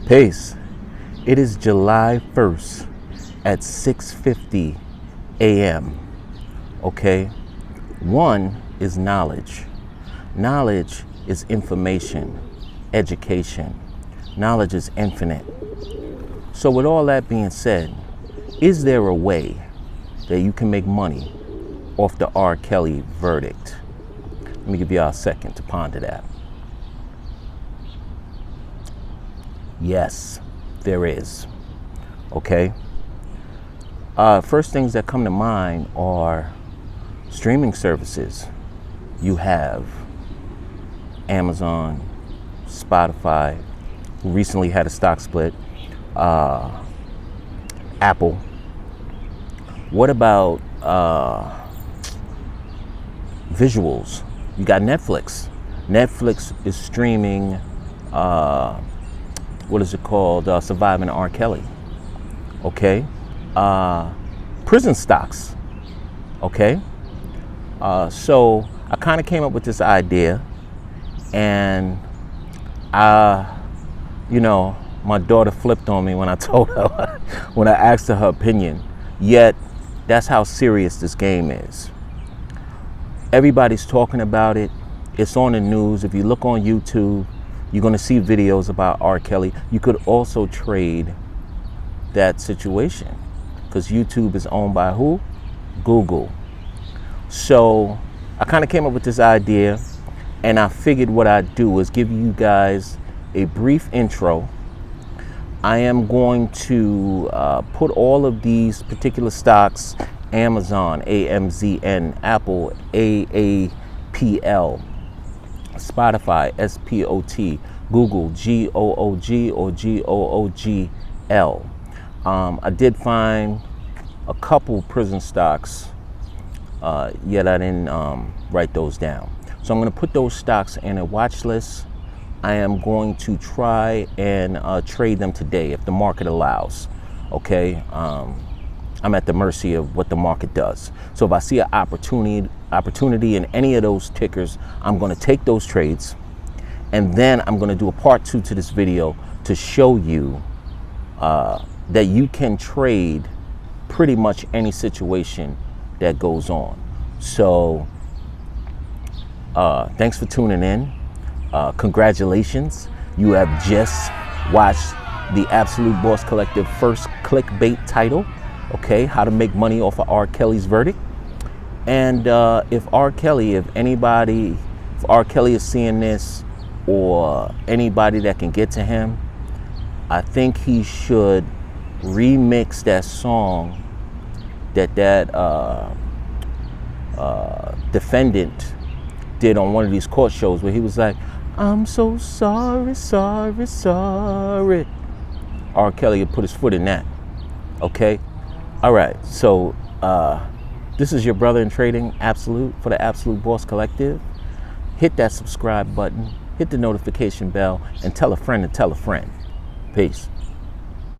Peace. It is July 1st at 6:50 a.m. Okay? One is knowledge. Knowledge is information, education. Knowledge is infinite. So with all that being said, is there a way that you can make money off the R.Kelly verdict? Let me give y'all a second to ponder that. Yes, there is. Okay? First things that come to mind are streaming services. You have Amazon, Spotify, who recently had a stock split, Apple. What about visuals? You got Netflix. Netflix is streaming, what is it called? Surviving R.Kelly. Okay. Prison stocks. Okay. So I kind of came up with this idea, and my daughter flipped on me when I told her, when I asked her opinion. Yet, that's how serious this game is. Everybody's talking about it. It's on the news. If you look on YouTube, you're going to see videos about R. Kelly. You could also trade that situation because YouTube is owned by who? Google. So I kind of came up with this idea, and I figured what I'd do is give you guys a brief intro. I am going to put all of these particular stocks: Amazon, AMZN, Apple, AAPL, Spotify, SPOT, Google, GOOG or GOOGL. I did find a couple prison stocks, yet I didn't write those down. So I'm going to put those stocks in a watch list. I am going to try and trade them today if the market allows. Okay, I'm at the mercy of what the market does. So if I see an opportunity in any of those tickers, I'm going to take those trades, and then I'm going to do a part 2 to this video to show you that you can trade pretty much any situation that goes on. So thanks for tuning in. Congratulations. You have just watched the Absolute Boss Collective first clickbait title. Okay, how to make money off of R. Kelly's verdict. And if R. Kelly is seeing this, or anybody that can get to him, I think he should remix that song that defendant did on one of these court shows, where he was like, "I'm so sorry, sorry, sorry." R. Kelly would put his foot in that. Okay? All right, so this is your brother in trading, Absolute, for the Absolute Boss Collective. Hit that subscribe button, hit the notification bell, and tell a friend to tell a friend. Peace.